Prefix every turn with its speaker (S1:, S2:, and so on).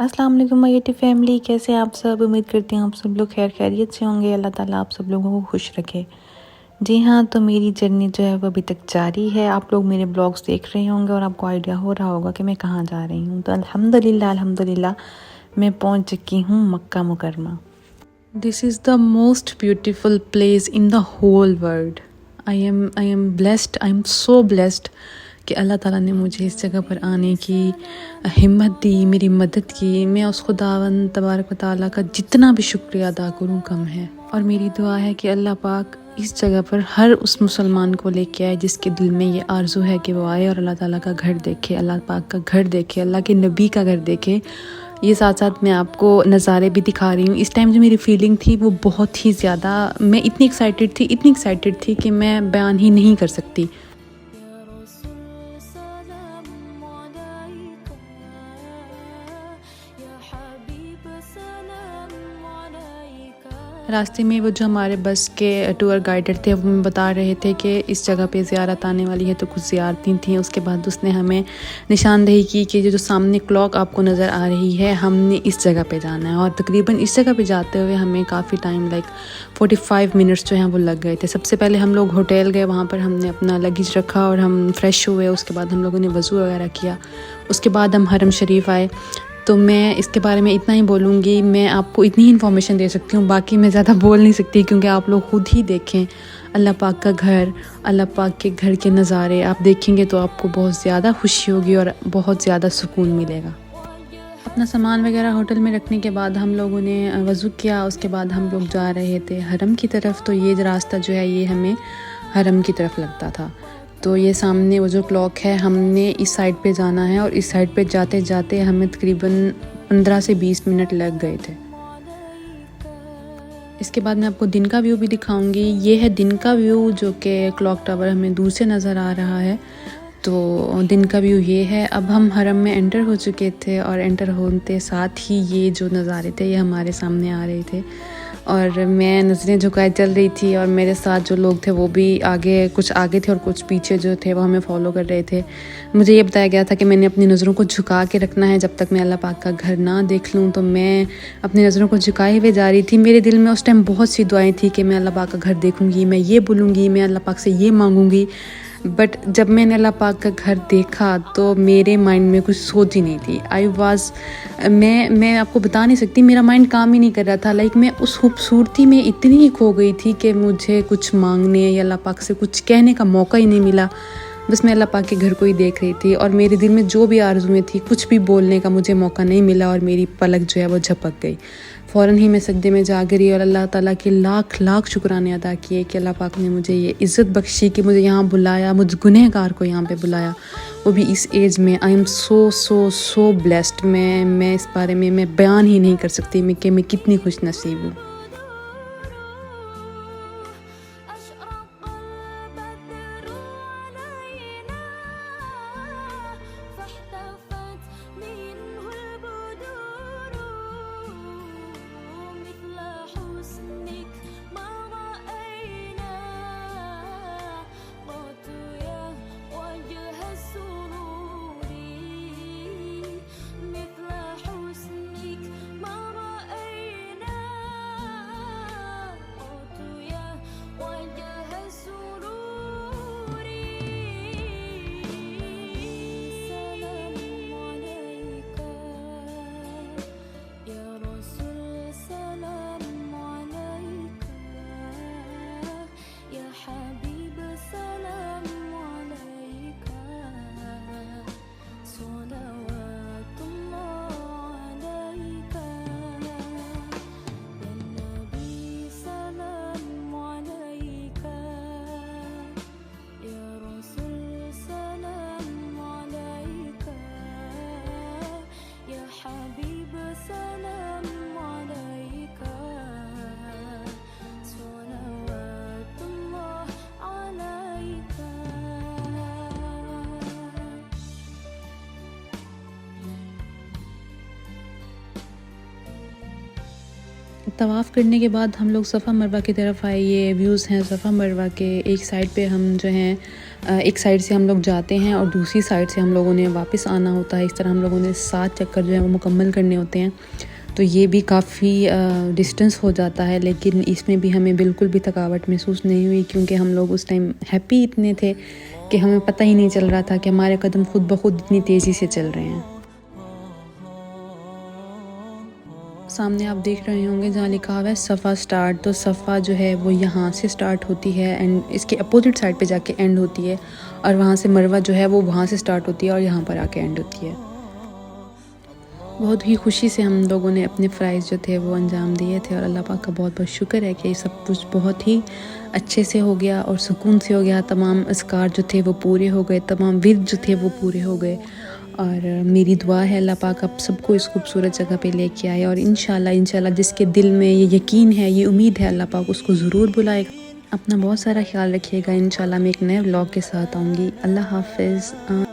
S1: अस्सलाम वालेकुम my YouTube family, कैसे हैं आप सब। उम्मीद करती हूँ आप सब लोग खैर खैरियत से होंगे। अल्लाह ताला आप सब लोगों को खुश रखे। जी हाँ, तो मेरी जर्नी जो है वो अभी तक जारी है। आप लोग मेरे ब्लॉग्स देख रहे होंगे और आपको आइडिया हो रहा होगा कि मैं कहाँ जा रही हूँ। तो अल्हम्दुलिल्लाह मैं पहुँच चुकी हूँ Makkah Mukarramah. This is the most beautiful place in the whole world. I am blessed, I am so blessed कि अल्लाह ताला ने मुझे इस जगह पर आने की हिम्मत दी, मेरी मदद की। मैं उस खुदावंद तबारक व तआला का जितना भी शुक्रिया अदा करूँ कम है। और मेरी दुआ है कि अल्लाह पाक इस जगह पर हर उस मुसलमान को लेके आए जिसके दिल में ये आरज़ू है कि वो आए और अल्लाह ताला का घर देखे, अल्लाह पाक का घर देखे, अल्लाह के नबी का घर देखे। ये साथ साथ मैं आपको नज़ारे भी दिखा रही हूँ। इस टाइम जो मेरी फीलिंग थी वो बहुत ही ज़्यादा, मैं इतनी एक्साइटेड थी कि मैं बयान ही नहीं कर सकती। रास्ते में वो जो हमारे बस के टूर गाइडर थे वो हमें बता रहे थे कि इस जगह पे ज़ियारत आने वाली है, तो कुछ ज़ियारतें थी। उसके बाद उसने हमें निशानदेही की कि जो सामने क्लॉक आपको नज़र आ रही है, हमने इस जगह पे जाना है। और तकरीबन इस जगह पे जाते हुए हमें काफ़ी टाइम 45 मिनट्स जो हैं वो लग गए थे। सबसे पहले हम लोग होटल गए, वहाँ पर हमने अपना लगेज रखा और हम फ्रेश हुए। उसके बाद हम लोगों ने वज़ू वगैरह किया। उसके बाद हम हरम शरीफ आए। तो मैं इसके बारे में इतना ही बोलूँगी, मैं आपको इतनी ही इन्फॉर्मेशन दे सकती हूँ, बाकी मैं ज़्यादा बोल नहीं सकती क्योंकि आप लोग खुद ही देखें अल्लाह पाक का घर, अल्लाह पाक के घर के नज़ारे आप देखेंगे तो आपको बहुत ज़्यादा खुशी होगी और बहुत ज़्यादा सुकून मिलेगा। अपना सामान वगैरह होटल में रखने के बाद हम लोगों ने वज़ू किया। उसके बाद हम लोग जा रहे थे हरम की तरफ। तो ये रास्ता जो है ये हमें हरम की तरफ लगता था। तो ये सामने वो जो क्लॉक है, हमने इस साइड पे जाना है और इस साइड पे जाते जाते हमें तकरीबन 15 से 20 मिनट लग गए थे। इसके बाद मैं आपको दिन का व्यू भी दिखाऊंगी। ये है दिन का व्यू जो कि क्लॉक टावर हमें दूर से नज़र आ रहा है। तो दिन का व्यू ये है। अब हम हरम में एंटर हो चुके थे और एंटर होते साथ ही ये जो नज़ारे थे ये हमारे सामने आ रहे थे और मैं नज़रें झुकाए चल रही थी और मेरे साथ जो लोग थे वो भी कुछ आगे थे और कुछ पीछे जो थे वो हमें फॉलो कर रहे थे। मुझे ये बताया गया था कि मैंने अपनी नज़रों को झुका के रखना है, जब तक मैं अल्लाह पाक का घर ना देख लूँ। तो मैं अपनी नज़रों को झुकाए हुए जा रही थी। मेरे दिल में उस टाइम बहुत सी दुआएं थी कि मैं अल्लाह पाक का घर देखूँगी, मैं ये बोलूँगी, मैं अल्लाह पाक से ये मांगूँगी। बट जब मैंने अल्लाह पाक का घर देखा तो मेरे माइंड में कुछ सोच ही नहीं थी। मैं आपको बता नहीं सकती, मेरा माइंड काम ही नहीं कर रहा था। मैं उस खूबसूरती में इतनी ही खो गई थी कि मुझे कुछ मांगने या अल्लाह पाक से कुछ कहने का मौका ही नहीं मिला। बस मैं अल्लाह पाक के घर को ही देख रही थी और मेरे दिल में जो भी आरज़ुएं थी, कुछ भी बोलने का मुझे मौका नहीं मिला और मेरी पलक जो है वो झपक गई। फ़ौरन ही मैं सजदे में जा गिरी और अल्लाह ताला के लाख लाख शुक्राने अदा किए कि अल्लाह पाक ने मुझे ये इज़्ज़त बख्शी कि मुझे यहाँ बुलाया, मुझ गुनहगार को यहाँ पे बुलाया, वो भी इस एज में। आई एम सो ब्लेस्ड। मैं इस बारे में मैं बयान ही नहीं कर सकती कि मैं कितनी खुश नसीब हूँ। तवाफ़ करने के बाद हम लोग सफ़ा मरवा की तरफ आए। ये व्यूज़ हैं सफ़ा मरवा के। एक साइड पे हम जो हैं एक साइड से हम लोग जाते हैं और दूसरी साइड से हम लोगों ने वापस आना होता है। इस तरह हम लोगों ने 7 चक्कर जो है वो मुकम्मल करने होते हैं। तो ये भी काफ़ी डिस्टेंस हो जाता है, लेकिन इसमें भी हमें बिल्कुल भी थकावट महसूस नहीं हुई, क्योंकि हम लोग उस टाइम हैप्पी इतने थे कि हमें पता ही नहीं चल रहा था कि हमारे कदम खुद ब खुद इतनी तेज़ी से चल रहे हैं। सामने आप देख रहे होंगे जहाँ लिखा हुआ है सफ़ा स्टार्ट। तो सफ़ा जो है वो यहाँ से स्टार्ट होती है एंड इसके अपोजिट साइड पे जाके एंड होती है, और वहाँ से मरवा जो है वो वहाँ से स्टार्ट होती है और यहाँ पर आके एंड होती है। बहुत ही खुशी से हम लोगों ने अपने फ़राइज़ जो थे वो अंजाम दिए थे, और अल्लाह पाक का बहुत बहुत शुक्र है कि ये सब कुछ बहुत ही अच्छे से हो गया और सुकून से हो गया। तमाम अज़कार जो थे वो पूरे हो गए, तमाम विर्द जो थे वो पूरे हो गए, और मेरी दुआ है अल्लाह पाक आप सबको इस खूबसूरत जगह पे लेके आए, और इंशाल्लाह जिसके दिल में ये यकीन है, ये उम्मीद है, अल्लाह पाक उसको ज़रूर बुलाएगा। अपना बहुत सारा ख्याल रखिएगा। इंशाल्लाह मैं एक नए व्लॉग के साथ आऊँगी। अल्लाह हाफ़िज़।